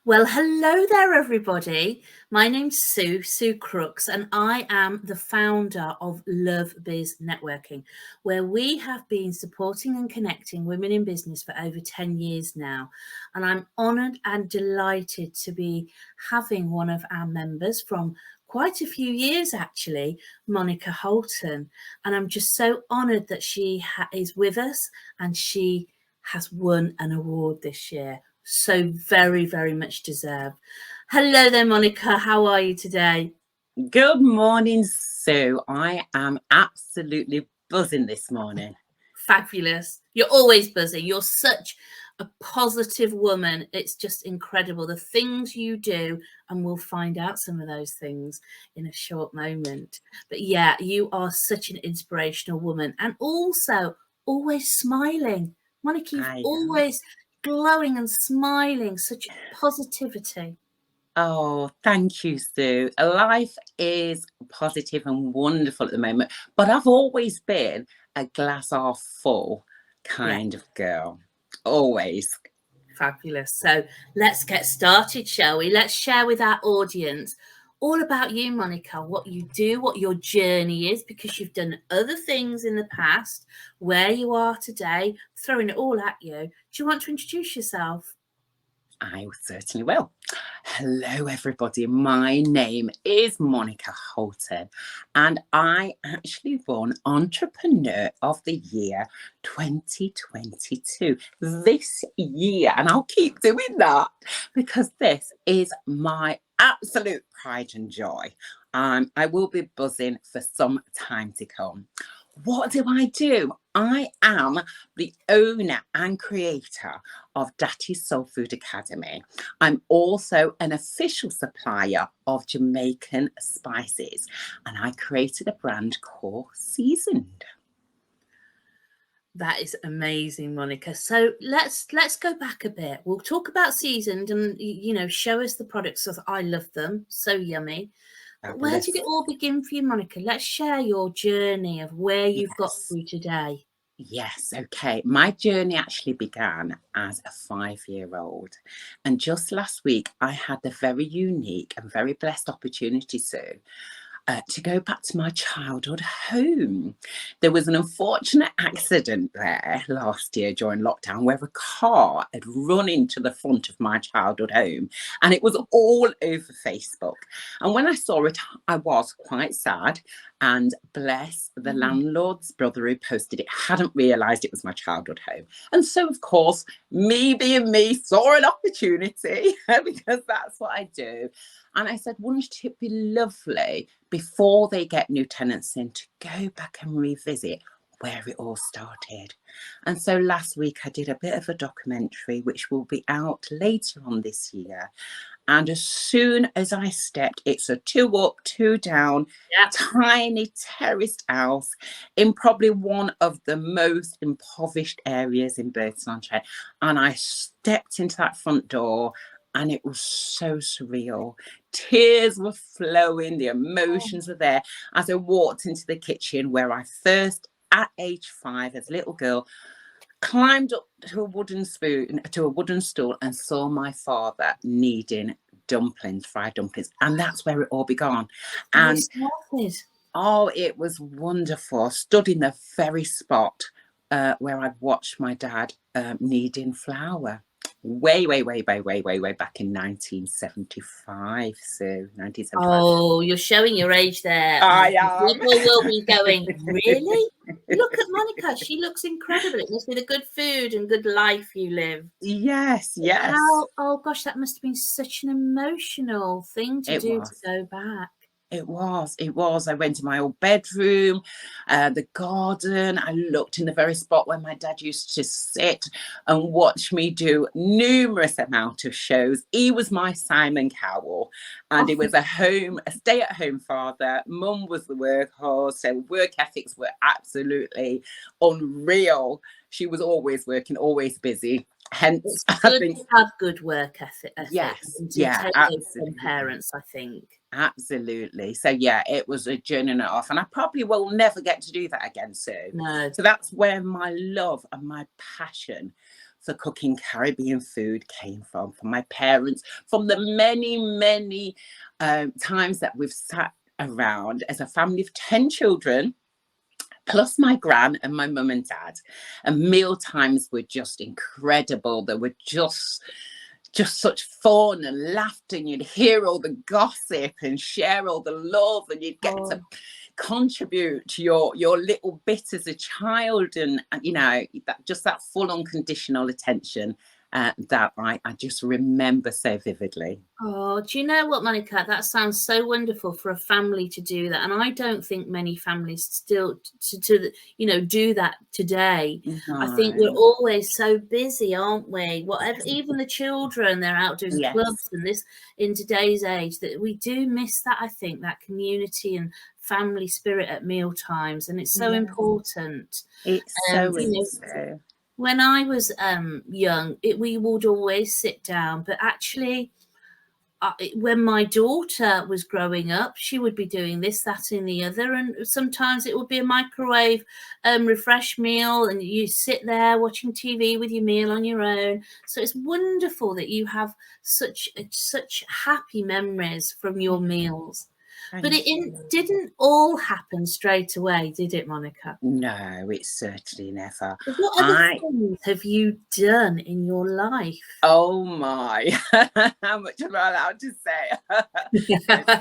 Well, hello there, everybody. My name's Sue Crooks, and I am the founder of LoveBiz Networking, where we have been supporting and connecting women in business for over 10 years now. And I'm honoured and delighted to be having one of our members from quite a few years, actually, Monica Holton. And I'm just so honoured that she is with us, and she has won an award this year. So very, very much deserved. Hello there, Monica. How are you today? Good morning, Sue. I am absolutely buzzing this morning. Fabulous. You're always buzzing. You're such a positive woman. It's just incredible. The things you do, and we'll find out some of those things in a short moment. But yeah, you are such an inspirational woman, and also always smiling. Monica, you've always glowing and smiling, such positivity. Oh, thank you, Sue. Life is positive and wonderful at the moment, but I've always been a glass half full kind of girl. Always. Fabulous. So let's get started, shall we? Let's share with our audience all about you, Monica, what you do, what your journey is, because you've done other things in the past, where you are today, throwing it all at you. Do you want to introduce yourself? I certainly will. Hello, everybody. My name is Monica Holton, and I actually won Entrepreneur of the Year 2022 this year. And I'll keep doing that because this is my absolute pride and joy. I will be buzzing for some time to come. What do? I am the owner and creator of Datties Soul Food Academy. I'm also an official supplier of Jamaican spices, and I created a brand called Seasoned. That is amazing, Monica. So let's go back a bit. We'll talk about Seasoned and show us the products. So I love them. So yummy. Where did it all begin for you, Monica? Let's share your journey of where you've got through today. Yes, okay. My journey actually began as a 5-year-old. And just last week, I had the very unique and very blessed opportunity, Sue, to go back to my childhood home. There was an unfortunate accident there last year during lockdown where a car had run into the front of my childhood home, and it was all over Facebook. And when I saw it, I was quite sad. And bless the landlord's brother who posted it hadn't realised it was my childhood home. And so, of course, me being me, saw an opportunity because that's what I do. And I said, wouldn't it be lovely before they get new tenants in to go back and revisit where it all started? And so last week I did a bit of a documentary which will be out later on this year. And as soon as I stepped, it's a 2 up, 2 down, tiny terraced house in probably one of the most impoverished areas in Burton-on-Trent. And I stepped into that front door, and it was so surreal. Tears were flowing, the emotions were there as I walked into the kitchen where I first, at age 5, as a little girl, climbed up to a wooden stool and saw my father kneading fried dumplings. And that's where it all began. And it was wonderful. I stood in the very spot where I'd watched my dad kneading flour. Way back in 1975, Sue. 1975. Oh, you're showing your age there. I am. People will be going, really? Look at Monica. She looks incredible. It must be the good food and good life you live. Yes. Oh gosh, that must have been such an emotional thing to do to go back. It was. I went to my old bedroom, the garden. I looked in the very spot where my dad used to sit and watch me do numerous amount of shows. He was my Simon Cowell, and he was a stay-at-home father. Mum was the workhorse, so work ethics were absolutely unreal. She was always working, always busy. Hence, it's good to have good work ethic. Yes, absolutely. From parents, I think. Absolutely. So yeah, it was a journey and off, and I probably will never get to do that again, Sue. No. So that's where my love and my passion for cooking Caribbean food came from my parents, from the many times that we've sat around as a family of 10 children, plus my gran and my mum and dad. And meal times were just incredible. They were just such fun and laughter, and you'd hear all the gossip and share all the love, and you'd get to contribute to your little bit as a child, and you know, that full unconditional attention that I just remember so vividly. Oh, do you know what, Monica? That sounds so wonderful for a family to do that, and I don't think many families still do that today. No. I think we're always so busy, aren't we? Whatever, even the children, they're out doing clubs and this in today's age, that we do miss that. I think that community and family spirit at meal times, and it's so important. It's so important. When I was young, we would always sit down, but actually, when my daughter was growing up, she would be doing this, that, and the other, and sometimes it would be a microwave refresh meal, and you sit there watching TV with your meal on your own. So it's wonderful that you have such happy memories from your meals. But it didn't all happen straight away, did it, Monica? No, it's certainly never. What other things have you done in your life? Oh my, how much am I allowed to say?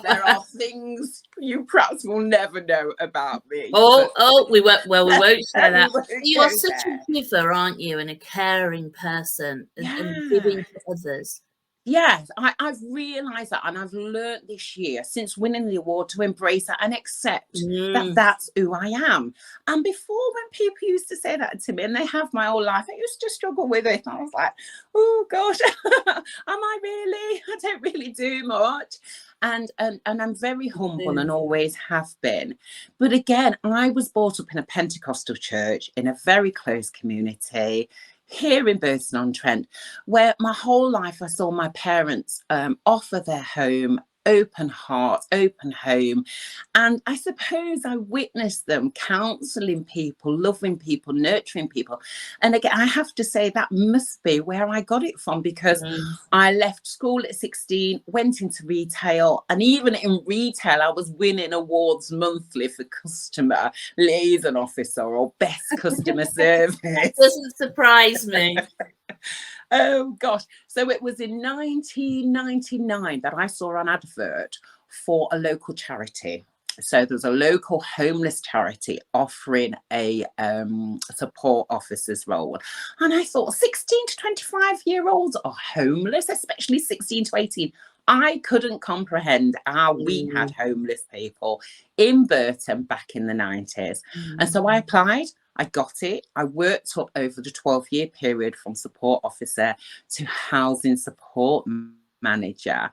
There are things you perhaps will never know about me. We won't share that. You are such a giver, aren't you, and a caring person, and giving to others. Yes, I've realised that, and I've learned this year since winning the award to embrace that and accept that that's who I am. And before, when people used to say that to me, and they have my whole life, I used to struggle with it. I was like, oh gosh, am I really? I don't really do much. And I'm very humble and always have been. But again, I was brought up in a Pentecostal church in a very close community here in Burton-on-Trent, where my whole life I saw my parents offer their home, open heart, open home. And I suppose I witnessed them counselling people, loving people, nurturing people. And again, I have to say that must be where I got it from, because I left school at 16, went into retail, and even in retail, I was winning awards monthly for customer liaison officer or best customer service. Doesn't surprise me. Oh gosh. So it was in 1999 that I saw an advert for a local charity. So there's a local homeless charity offering a support officer's role. And I thought 16 to 25-year-olds are homeless, especially 16 to 18. I couldn't comprehend how we had homeless people in Burton back in the 90s. And so I applied. I got it. I worked up over the 12-year period from support officer to housing support manager,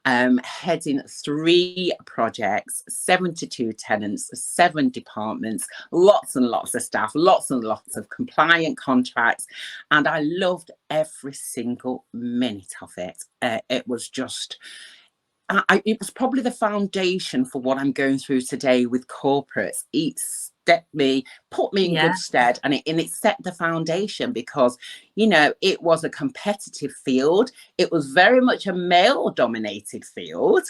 heading 3 projects, 72 tenants, 7 departments, lots and lots of staff, lots and lots of compliant contracts. And I loved every single minute of it. It was just... it was probably the foundation for what I'm going through today with corporates. Put me in good stead, and it set the foundation, because, you know, it was a competitive field. It was very much a male dominated field.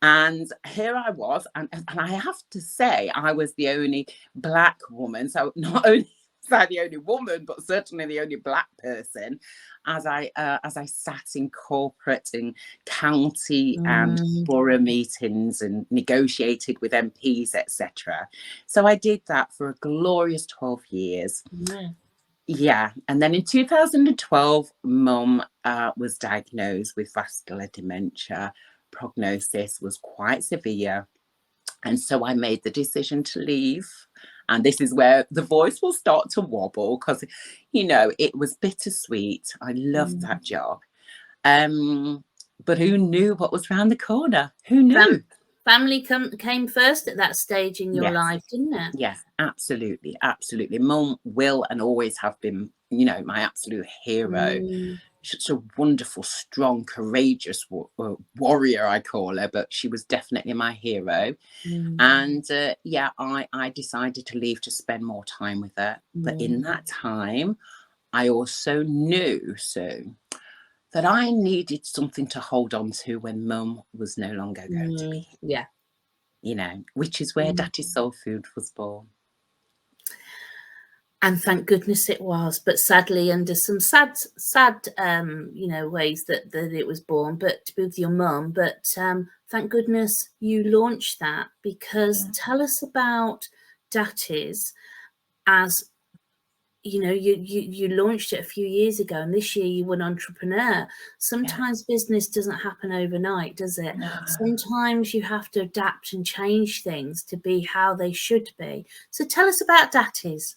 And here I was, and I have to say, I was the only Black woman. So not only the only woman, but certainly the only Black person, as I sat in corporate and county and borough meetings and negotiated with MPs, etc. So I did that for a glorious 12 years. Yeah. And then in 2012, Mum was diagnosed with vascular dementia. Prognosis was quite severe. And so I made the decision to leave. And this is where the voice will start to wobble, because, you know, it was bittersweet. I loved that job. But who knew what was around the corner? Who knew? Family came first at that stage in your life, didn't it? Yes, absolutely. Absolutely. Mum will and always have been, you know, my absolute hero. Such a wonderful, strong, courageous warrior, I call her, but she was definitely my hero. And I decided to leave to spend more time with her. But in that time, I also knew, Sue, that I needed something to hold on to when Mum was no longer going to be, Yeah. you know, which is where Datties Soul Food was born. And thank goodness it was, but sadly under some sad you know, ways that it was born, but with your mum. But thank goodness you launched that, because tell us about Datties. As you know, you launched it a few years ago, and this year you were an entrepreneur. Sometimes business doesn't happen overnight, does it? No. Sometimes you have to adapt and change things to be how they should be. So tell us about Datties.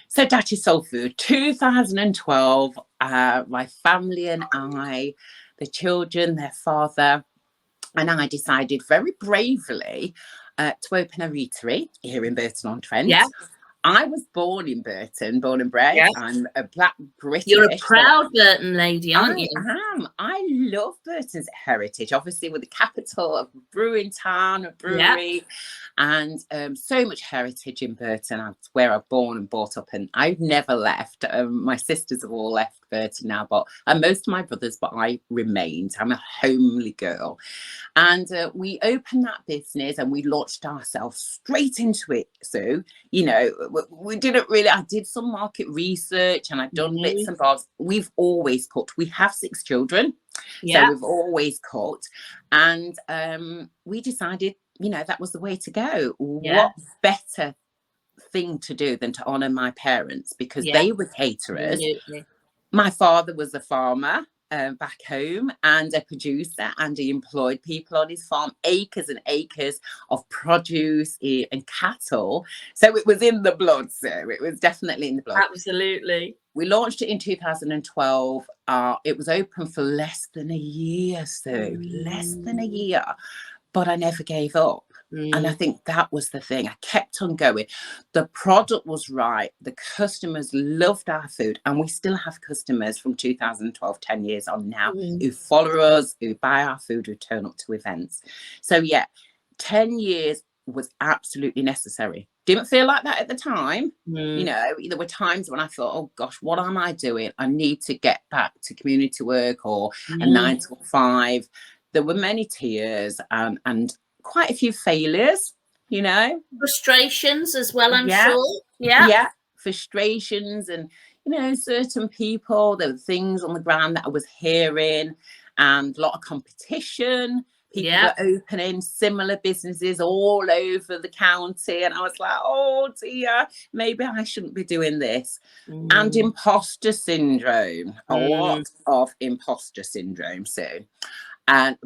So Datties Soul Food, 2012, my family and I, the children, their father, and I decided very bravely to open a eatery here in Burton-on-Trent. Yeah. I was born in Burton, born and bred. Yeah. I'm a black British. You're a proud Burton lady, aren't you? I am. I love Burton's heritage, obviously with the capital of brewing town, a brewery, and so much heritage in Burton. That's where I'm born and brought up, and I've never left. My sisters have all left Burton now, and most of my brothers, but I remained. I'm a homely girl. And we opened that business and we launched ourselves straight into it. So, you know, we didn't really, I did some market research and I've done bits and bobs. We've always cooked. We have 6 children. So we've always cooked. And we decided, you know, that was the way to go. What better thing to do than to honour my parents, because they were caterers. My father was a farmer back home and a producer, and he employed people on his farm, acres and acres of produce and cattle. So it was in the blood, sir. It was definitely in the blood. Absolutely. We launched it in 2012. It was open for less than a year, so less than a year. But I never gave up. And I think that was the thing. I kept on going. The product was right. The customers loved our food. And we still have customers from 2012, 10 years on now, who follow us, who buy our food, who turn up to events. So, yeah, 10 years was absolutely necessary. Didn't feel like that at the time. You know, there were times when I thought, oh, gosh, what am I doing? I need to get back to community work or a 9 to 5. There were many tears and quite a few failures, you know. Frustrations as well, I'm sure. Yeah, frustrations and, you know, certain people, there were things on the ground that I was hearing and a lot of competition. People were opening similar businesses all over the county. And I was like, oh, dear, maybe I shouldn't be doing this. And imposter syndrome, a lot of imposter syndrome, Sue.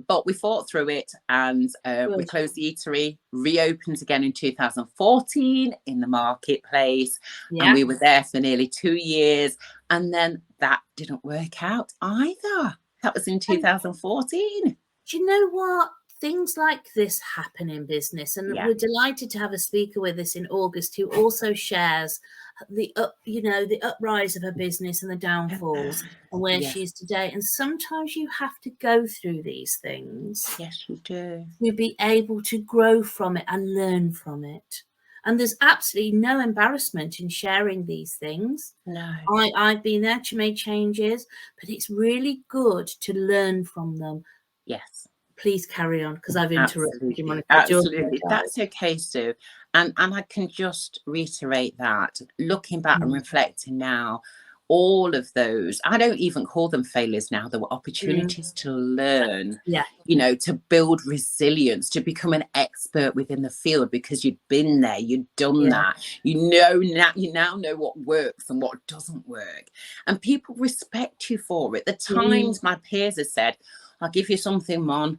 But we fought through it, and we closed the eatery, reopened again in 2014 in the marketplace, and we were there for nearly 2 years, and then that didn't work out either. That was in 2014. Do you know what? Things like this happen in business, and we're delighted to have a speaker with us in August who also shares the uprise of her business and the downfalls and where she is today. And sometimes you have to go through these things. Yes, you do. To be able to grow from it and learn from it. And there's absolutely no embarrassment in sharing these things. No. I've been there to make changes, but it's really good to learn from them. Yes. Please carry on, because I've interrupted you, Monica. Absolutely. That's okay, Sue. And I can just reiterate that, looking back and reflecting now, all of those, I don't even call them failures now. There were opportunities to learn, you know, to build resilience, to become an expert within the field because you'd been there, you'd done that. You now know what works and what doesn't work. And people respect you for it. The times my peers have said, I'll give you something, Mon.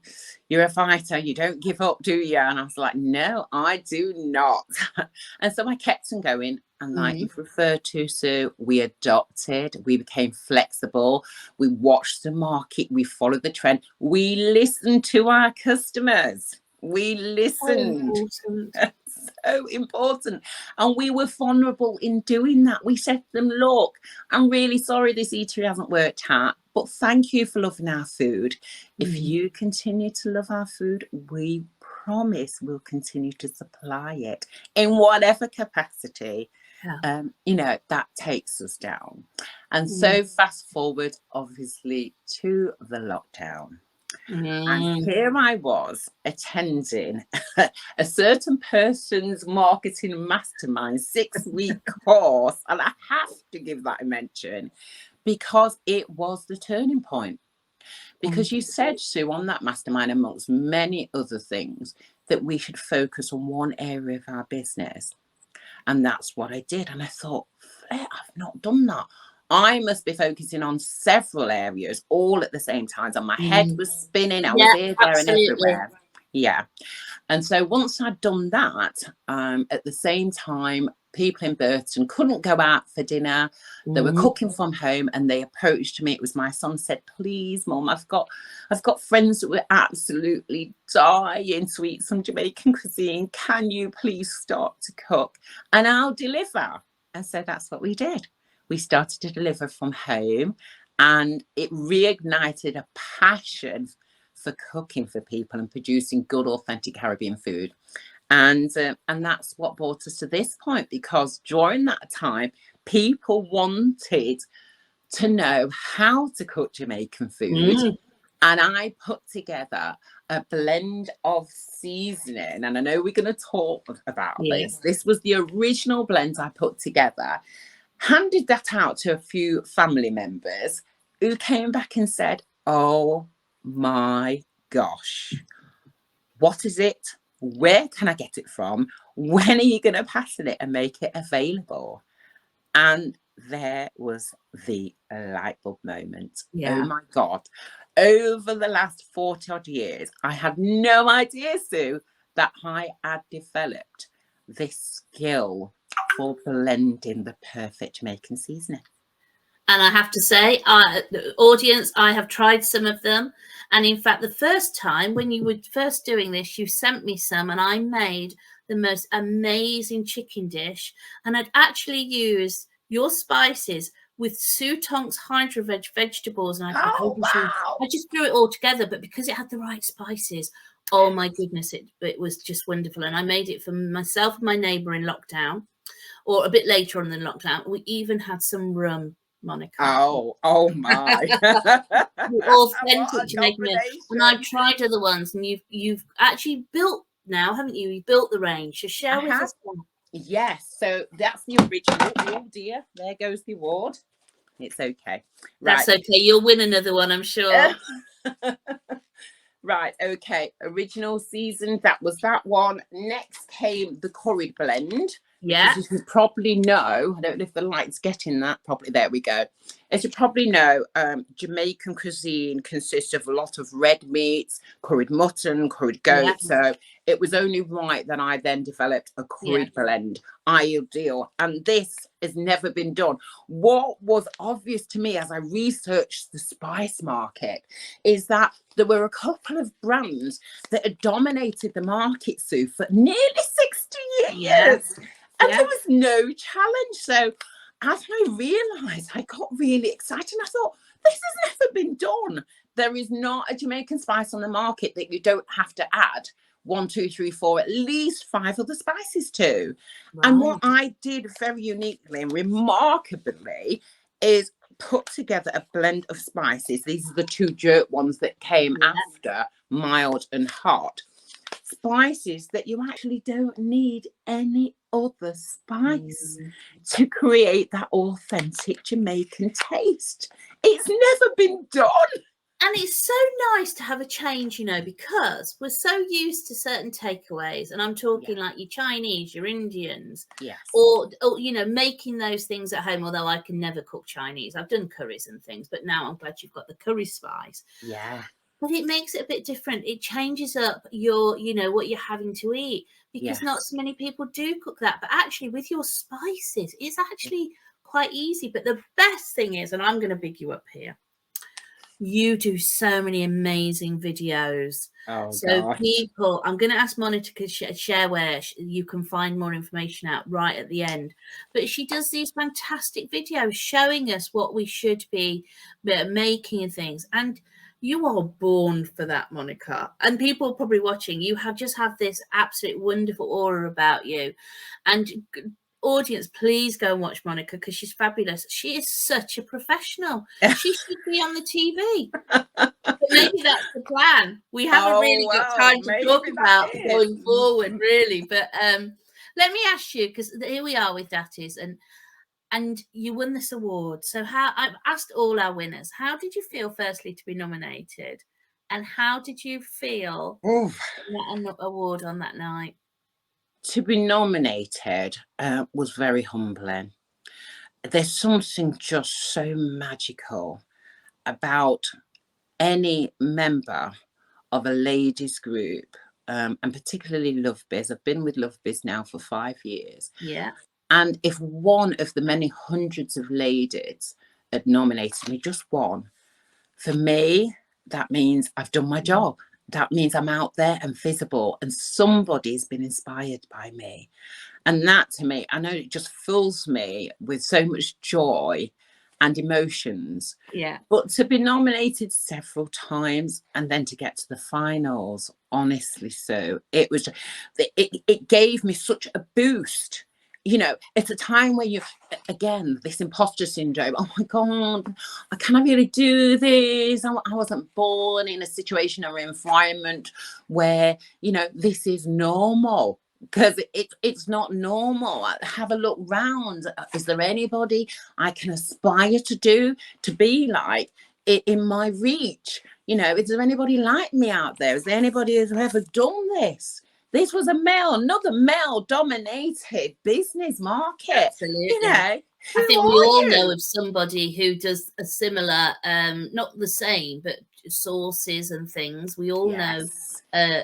You're a fighter. You don't give up, do you? And I was like, no, I do not. And so I kept on going. And like you've referred to, Sue, we adopted. We became flexible. We watched the market. We followed the trend. We listened to our customers. We listened. So important. And we were vulnerable in doing that. We said to them, look, I'm really sorry this eatery hasn't worked out, but thank you for loving our food. If you continue to love our food, we promise we'll continue to supply it in whatever capacity. You know, that takes us down. And so fast forward, obviously, to the lockdown. And here I was attending a certain person's marketing mastermind 6-week course. And I have to give that a mention because it was the turning point. Because you said, Sue, on that mastermind, amongst many other things, that we should focus on one area of our business. And that's what I did. And I thought, I've not done that. I must be focusing on several areas all at the same time. So my head was spinning. I was here, there, and everywhere. Yeah. And so once I'd done that, at the same time, people in Burton couldn't go out for dinner. They were cooking from home, and they approached me. It was my son said, please, Mum, I've got friends that were absolutely dying to eat some Jamaican cuisine. Can you please start to cook? And I'll deliver. And so that's what we did. We started to deliver from home, and it reignited a passion for cooking for people and producing good, authentic Caribbean food. And that's what brought us to this point, because during that time, people wanted to know how to cook Jamaican food. And I put together a blend of seasoning. And I know we're going to talk about this. This was the original blend I put together. Handed that out to a few family members who came back and said, oh my gosh, what is it? Where can I get it from? When are you going to patent it and make it available? And there was the light bulb moment. Oh my God. Over the last 40 odd years, I had no idea, Sue, that I had developed this skill for blending the perfect Jamaican seasoning. And I have to say, the audience, I have tried some of them. And in fact, the first time when you were first doing this, you sent me some, and I made the most amazing chicken dish. And I'd actually used your spices with Sue Tonk's Hydro vegetables. And I just threw it all together. But because it had the right spices, oh my goodness, it was just wonderful. And I made it for myself and my neighbour in lockdown, or a bit later on in lockdown. We even had some rum, Monica. Oh my. Authentic Jamaican meal. And I've tried other ones, and you've actually built now, haven't you? You built the range. So share with us one. Yes, so that's the original. Oh dear, there goes the award. It's okay. That's okay. You'll win another one, I'm sure. Right, okay. Original season, that was that one. Next came the curried blend. Yeah. As you probably know, I don't know if the light's getting that properly. There we go. As you probably know, Jamaican cuisine consists of a lot of red meats, curried mutton, curried goat. So it was only right that I then developed a curried blend, ideal. And this has never been done. What was obvious to me as I researched the spice market is that there were a couple of brands that had dominated the market, Sue, for nearly 60 years. And there was no challenge. So as I realised, I got really excited. And I thought, this has never been done. There is not a Jamaican spice on the market that you don't have to add 1, 2, 3, 4, at least 5 other spices to. And what I did very uniquely and remarkably is put together a blend of spices. These are the 2 jerk ones that came after, mild and hot. Spices that you actually don't need any other spice to create that authentic Jamaican taste. It's never been done. And it's so nice to have a change, you know, because we're so used to certain takeaways. And I'm talking like your Chinese, your Indians, or, you know, making those things at home. Although I can never cook Chinese. I've done curries and things, but now I'm glad you've got the curry spice. Yeah. But it makes it a bit different. It changes up your, you know, what you're having to eat, because not so many people do cook that. But actually with your spices, it's actually quite easy. But the best thing is, and I'm going to big you up here, you do so many amazing videos. People, I'm going to ask Monica to share where you can find more information out right at the end. But she does these fantastic videos showing us what we should be making and things. And you are born for that, Monica. And people probably watching, you just have this absolute wonderful aura about you. And audience, please go and watch Monica because she's fabulous. She is such a professional. She should be on the TV. But maybe that's the plan. We haven't really got time to talk about going forward, really. But let me ask you, because here we are with Datties, and you won this award. So I've asked all our winners, how did you feel firstly to be nominated? And how did you feel getting an award on that night? To be nominated was very humbling. There's something just so magical about any member of a ladies group, and particularly LoveBiz. I've been with LoveBiz now for 5 years. Yeah. And if one of the many hundreds of ladies had nominated me, just one, for me, that means I've done my job. That means I'm out there and visible, and somebody's been inspired by me. And that, to me, I know it just fills me with so much joy and emotions. Yeah. But to be nominated several times and then to get to the finals, honestly, so it was, it gave me such a boost. You know, it's a time where you, again, this imposter syndrome. Oh my God, can I really do this? I wasn't born in a situation or environment where, you know, this is normal, because it's not normal. Have a look round. Is there anybody I can aspire to be like in my reach? You know, is there anybody like me out there? Is there anybody who's ever done this? This was another male-dominated business market. Absolutely. You know, I think we all know of somebody who does a similar, not the same, but sources and things. We all know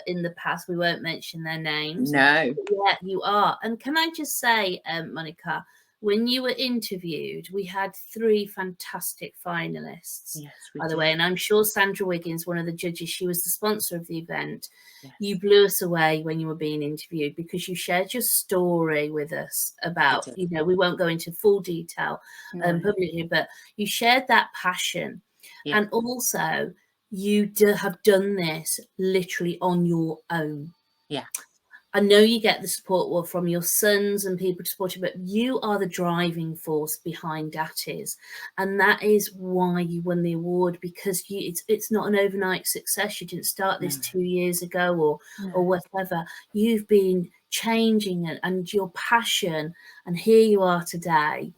in the past. We won't mention their names. No. Yeah, you are. And can I just say, Monica, when you were interviewed, we had 3 fantastic finalists, by the way. And I'm sure Sandra Wiggins, one of the judges, she was the sponsor of the event. Yes. You blew us away when you were being interviewed because you shared your story with us about, you know, we won't go into full detail publicly, but you shared that passion. Yeah. And also you have done this literally on your own. Yeah. I know you get the support from your sons and people to support you, but you are the driving force behind Datties. And that is why you won the award, because it's not an overnight success. You didn't start this 2 years ago or whatever. You've been changing and your passion, and here you are today,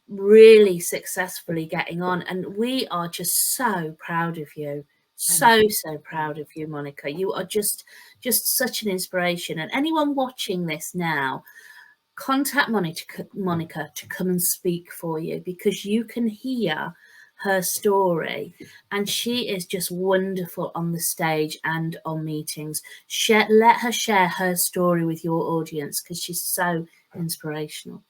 really successfully getting on. And we are just so proud of you. So proud of you, Monica. You are just such an inspiration. And anyone watching this now, contact Monica to come and speak for you, because you can hear her story, and she is just wonderful on the stage and on meetings. Let her share her story with your audience, because she's so inspirational.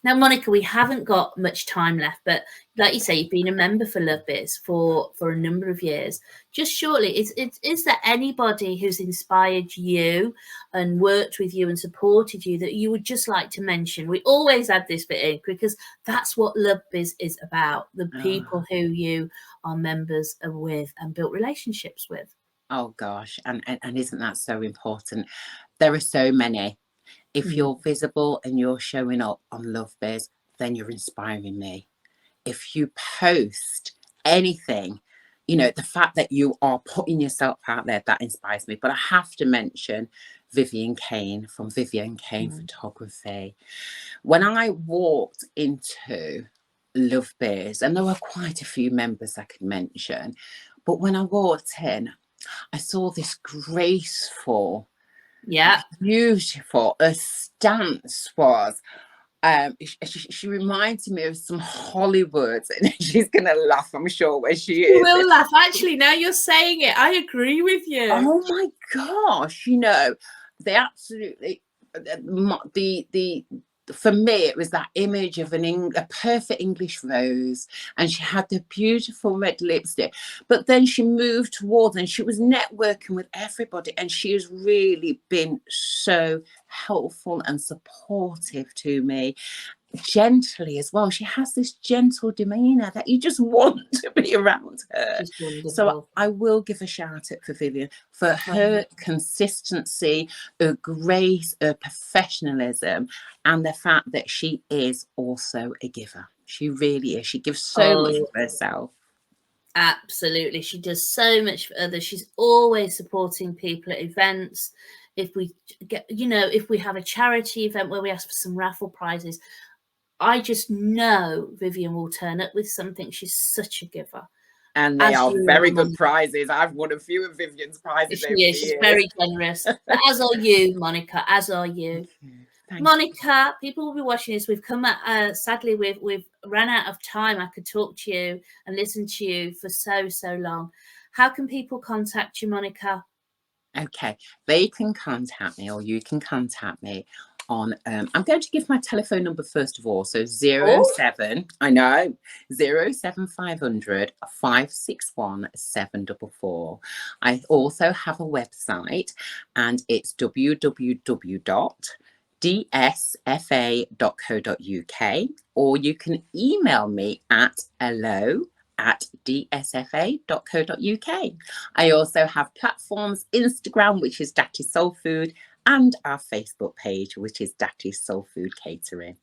Now, Monica, we haven't got much time left, but like you say, you've been a member for LoveBiz for a number of years. Just shortly, is there anybody who's inspired you and worked with you and supported you that you would just like to mention? We always add this bit in because that's what LoveBiz is about, the people who you are members with and built relationships with. Oh, gosh. And isn't that so important? There are so many. If you're visible and you're showing up on LoveBiz, then you're inspiring me. If you post anything, you know, the fact that you are putting yourself out there, that inspires me. But I have to mention Vivian Kane from Vivian Kane Photography. When I walked into LoveBiz, and there were quite a few members I could mention, but when I walked in, I saw this graceful, beautiful. Her stance was, she reminds me of some Hollywood, and she's gonna laugh, I'm sure, where she is. She will laugh. Actually, now you're saying it, I agree with you. Oh my gosh, you know, they absolutely, for me, it was that image of a perfect English rose, and she had the beautiful red lipstick. But then she moved towards, and she was networking with everybody, and she has really been so helpful and supportive to me. gently as well. She has this gentle demeanour that you just want to be around her. She's wonderful. So I will give a shout out for Vivian for her consistency, her grace, her professionalism, and the fact that she is also a giver. She really is. She gives so much of herself. Absolutely. She does so much for others. She's always supporting people at events. If we get, if we have a charity event where we ask for some raffle prizes, I just know Vivian will turn up with something. She's such a giver. And they are very good prizes. I've won a few of Vivian's prizes. She's very generous. As are you, Monica, as are you. Thank Monica, you. People will be watching this. We've come at, sadly, we've run out of time. I could talk to you and listen to you for so long. How can people contact you, Monica? Okay, they can contact me, or you can contact me on, I'm going to give my telephone number first of all. So 07, I know, 07500 561 744. I also have a website, and it's www.dsfa.co.uk, or you can email me at hello@dsfa.co.uk. I also have platforms, Instagram, which is Datties Soul Food, and our Facebook page, which is Datties Soul Food Catering.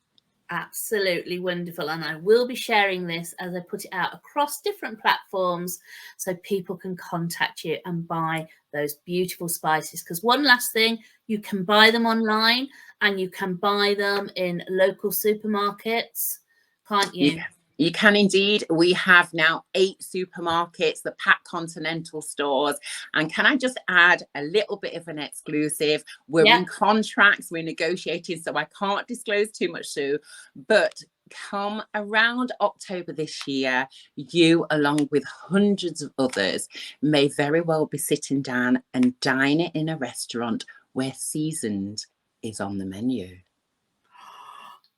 Absolutely wonderful. And I will be sharing this as I put it out across different platforms so people can contact you and buy those beautiful spices. Because one last thing, you can buy them online and you can buy them in local supermarkets, can't you? Yeah. You can indeed. We have now 8 supermarkets, the Pack Continental stores. And can I just add a little bit of an exclusive? We're in contracts, we're negotiating, so I can't disclose too much, Sue. But come around October this year, you, along with hundreds of others, may very well be sitting down and dining in a restaurant where seasoned is on the menu.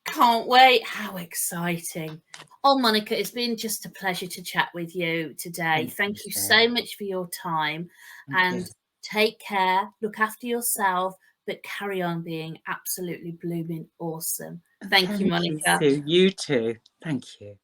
Can't wait. How exciting. Oh, Monica, it's been just a pleasure to chat with you today. Thank you so much for your time, and take care, look after yourself, but carry on being absolutely blooming awesome. Thank you, Monica. You too. Thank you.